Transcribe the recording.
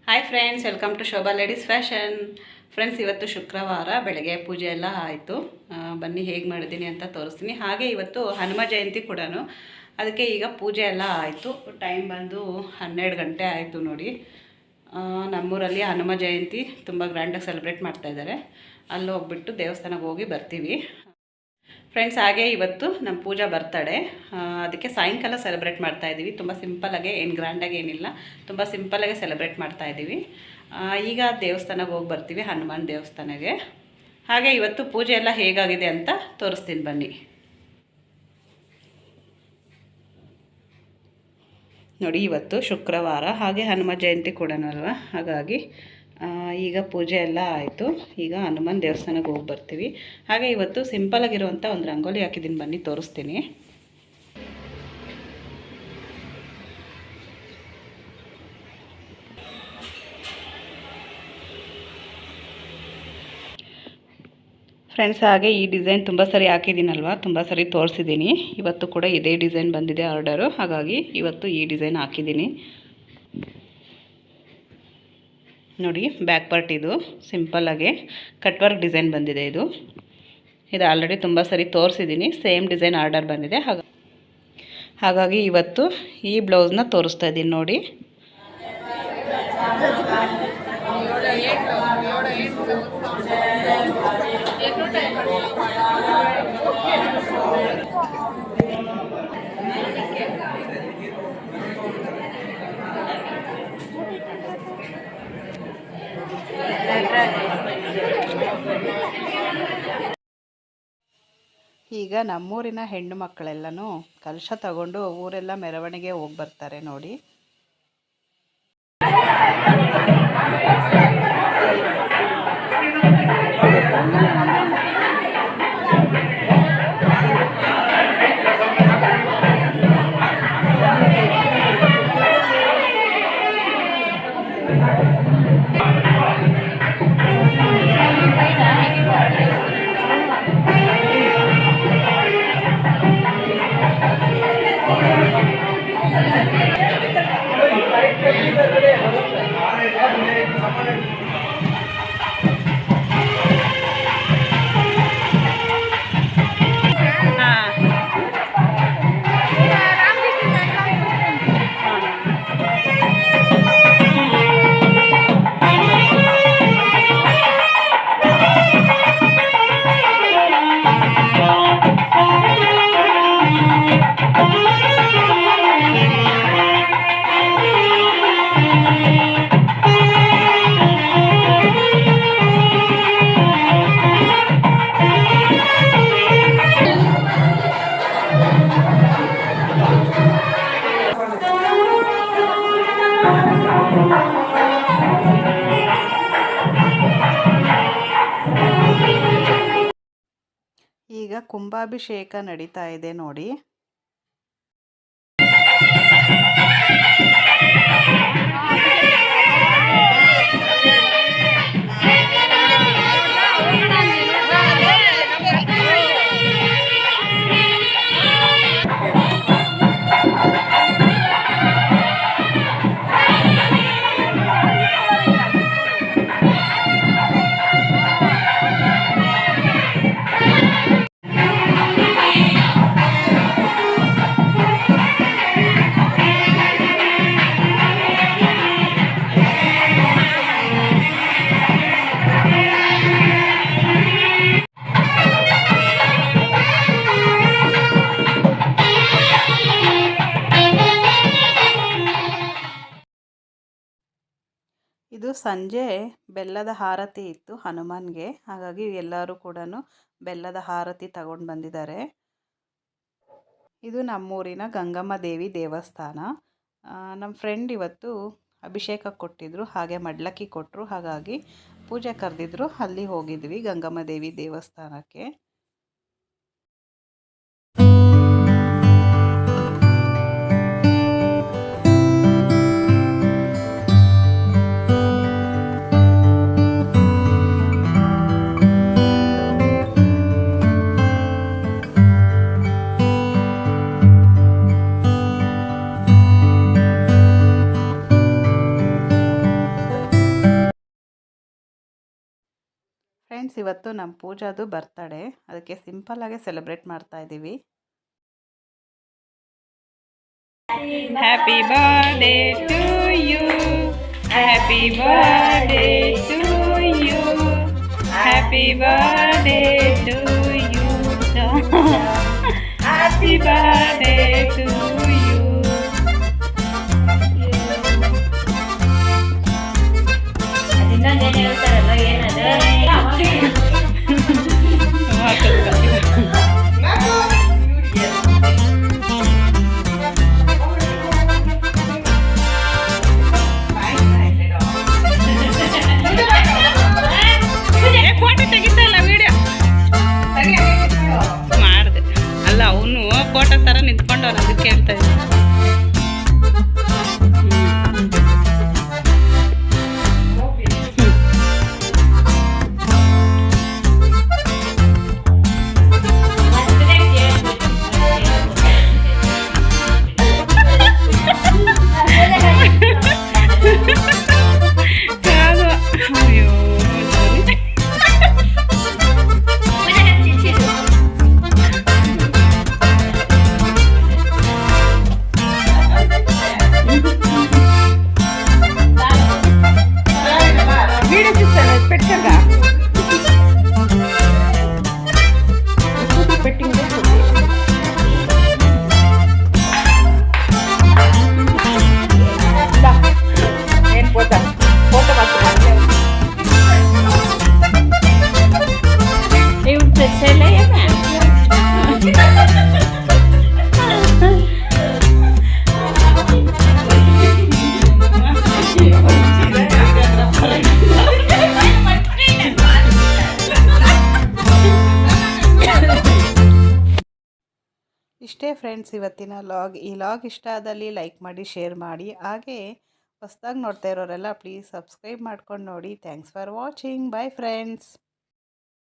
Hi friends, welcome to Shobha ladies fashion. Friends, ಇವತ್ತು ಶುಕ್ರವಾರ ಬೆಳಗ್ಗೆ ಪೂಜೆ ಎಲ್ಲ ಆಯಿತು. ಬನ್ನಿ ಹೇಗೆ ಮಾಡಿದ್ದೀನಿ ಅಂತ ತೋರಿಸ್ತೀನಿ. ಹಾಗೆ ಇವತ್ತು ಹನುಮ ಜಯಂತಿ ಕೂಡ, ಅದಕ್ಕೆ ಈಗ ಪೂಜೆ ಎಲ್ಲ ಆಯಿತು. ಟೈಮ್ ಬಂದು 12 ಗಂಟೆ ಆಯಿತು ನೋಡಿ. ನಮ್ಮೂರಲ್ಲಿ ಹನುಮ ಜಯಂತಿ ತುಂಬ ಗ್ರ್ಯಾಂಡಾಗಿ ಸೆಲೆಬ್ರೇಟ್ ಮಾಡ್ತಾಯಿದ್ದಾರೆ. ಅಲ್ಲಿ ಹೋಗ್ಬಿಟ್ಟು ದೇವಸ್ಥಾನಕ್ಕೆ ಹೋಗಿ ಬರ್ತೀವಿ ಫ್ರೆಂಡ್ಸ್. ಹಾಗೆ ಇವತ್ತು ನಮ್ಮ ಪೂಜಾ ಬರ್ತಡೇ, ಅದಕ್ಕೆ ಸಾಯಂಕಾಲ ಸೆಲೆಬ್ರೇಟ್ ಮಾಡ್ತಾಯಿದ್ದೀವಿ. ತುಂಬ ಸಿಂಪಲ್ಲಾಗೆ, ಏನು ಗ್ರ್ಯಾಂಡಾಗಿ ಏನಿಲ್ಲ, ತುಂಬ ಸಿಂಪಲ್ಲಾಗೆ ಸೆಲೆಬ್ರೇಟ್ ಮಾಡ್ತಾಯಿದ್ದೀವಿ. ಈಗ ದೇವಸ್ಥಾನಕ್ಕೆ ಹೋಗಿ ಬರ್ತೀವಿ, ಹನುಮಾನ್ ದೇವಸ್ಥಾನಕ್ಕೆ. ಹಾಗೆ ಇವತ್ತು ಪೂಜೆ ಎಲ್ಲ ಹೇಗಾಗಿದೆ ಅಂತ ತೋರಿಸ್ತೀನಿ ಬನ್ನಿ. ನೋಡಿ, ಇವತ್ತು ಶುಕ್ರವಾರ, ಹಾಗೆ ಹನುಮ ಜಯಂತಿ ಕೂಡ ಅಲ್ವಾ, ಹಾಗಾಗಿ ಈಗ ಪೂಜೆ ಎಲ್ಲ ಆಯಿತು. ಈಗ ಹನುಮಾನ್ ದೇವಸ್ಥಾನಕ್ಕೆ ಹೋಗಿ ಬರ್ತೀವಿ. ಹಾಗೆ ಇವತ್ತು ಸಿಂಪಲಾಗಿರುವಂಥ ಒಂದು ರಂಗೋಲಿ ಹಾಕಿದ್ದೀನಿ, ಬನ್ನಿ ತೋರಿಸ್ತೀನಿ. ಫ್ರೆಂಡ್ಸ್, ಹಾಗೆ ಈ ಡಿಸೈನ್ ತುಂಬ ಸರಿ ಹಾಕಿದ್ದೀನಲ್ವ, ತುಂಬ ಸರಿ ತೋರಿಸಿದ್ದೀನಿ. ಇವತ್ತು ಕೂಡ ಇದೇ ಡಿಸೈನ್ ಬಂದಿದೆ ಆರ್ಡರು, ಹಾಗಾಗಿ ಇವತ್ತು ಈ ಡಿಸೈನ್ ಹಾಕಿದ್ದೀನಿ. ನೋಡಿ, ಬ್ಯಾಕ್ ಪಾರ್ಟ್ ಇದು ಸಿಂಪಲ್ಲಾಗಿ ಕಟ್ ವರ್ಕ್ ಡಿಸೈನ್ ಬಂದಿದೆ. ಇದು ಆಲ್ರೆಡಿ ತುಂಬ ಸರಿ ತೋರಿಸಿದ್ದೀನಿ, ಸೇಮ್ ಡಿಸೈನ್ ಆರ್ಡರ್ ಬಂದಿದೆ. ಹಾಗಾಗಿ ಇವತ್ತು ಈ ಬ್ಲೌಸ್ನ ತೋರಿಸ್ತಾ ಇದ್ದೀನಿ ನೋಡಿ. ಈಗ ನಮ್ಮೂರಿನ ಹೆಣ್ಣು ಮಕ್ಕಳೆಲ್ಲನೂ ಕಲಶ ತಗೊಂಡು ಊರೆಲ್ಲ ಮೆರವಣಿಗೆ ಹೋಗಿ ಬರ್ತಾರೆ ನೋಡಿ. ಈಗ ಕುಂಭಾಭಿಷೇಕ ನಡೀತಾ ಇದೆ ನೋಡಿ. ಇದು ಸಂಜೆ ಬೆಲ್ಲದ ಹಾರತಿ ಇತ್ತು ಹನುಮಾನ್ಗೆ, ಹಾಗಾಗಿ ಎಲ್ಲರೂ ಕೂಡ ಬೆಲ್ಲದ ಹಾರತಿ ತಗೊಂಡು ಬಂದಿದ್ದಾರೆ. ಇದು ನಮ್ಮೂರಿನ ಗಂಗಮ್ಮ ದೇವಿ ದೇವಸ್ಥಾನ. ನಮ್ಮ ಫ್ರೆಂಡ್ ಇವತ್ತು ಅಭಿಷೇಕ ಕೊಟ್ಟಿದ್ರು, ಹಾಗೆ ಮಡ್ಲಕ್ಕಿ ಕೊಟ್ಟರು, ಹಾಗಾಗಿ ಪೂಜೆ ಕರೆದಿದ್ರು, ಅಲ್ಲಿ ಹೋಗಿದ್ವಿ ಗಂಗಮ್ಮ ದೇವಿ ದೇವಸ್ಥಾನಕ್ಕೆ. ಫ್ರೆಂಡ್ಸ್, ಇವತ್ತು ನಮ್ಮ ಪೂಜಾದು ಬರ್ತಡೇ, ಅದಕ್ಕೆ ಸಿಂಪಲ್ಲಾಗಿ ಸೆಲೆಬ್ರೇಟ್ ಮಾಡ್ತಾ ಇದ್ದೀವಿ. Happy birthday to you, happy birthday to you, happy birthday to you, happy birthday to you. ಇನ್ನೊಂದೇನು ಹೇಳ್ತಾರಲ್ಲ, ಏನದ ಫೋಟೋ ತೆಗಿತಲ್ಲ, ವಿಡಿಯೋ ಮಾಡಿದೆ ಅಲ್ಲ, ಅವನು ಫೋಟೋ ಥರ ನಿಂತ್ಕೊಂಡು ಅವನು ಅದಕ್ಕೆ ಹೇಳ್ತಾ ಇದ್ದ. ಇಷ್ಟೇ ಫ್ರೆಂಡ್ಸ್ ಇವತ್ತಿನ ಲಾಗ್. ಈ ಲಾಗ್ ಇಷ್ಟ ಆದಲ್ಲಿ ಲೈಕ್ ಮಾಡಿ, ಶೇರ್ ಮಾಡಿ. ಹಾಗೆ ಹೊಸದಾಗಿ ನೋಡ್ತಾ ಇರೋರೆಲ್ಲ ಪ್ಲೀಸ್ ಸಬ್ಸ್ಕ್ರೈಬ್ ಮಾಡ್ಕೊಂಡು ನೋಡಿ. Thanks for watching. Bye friends.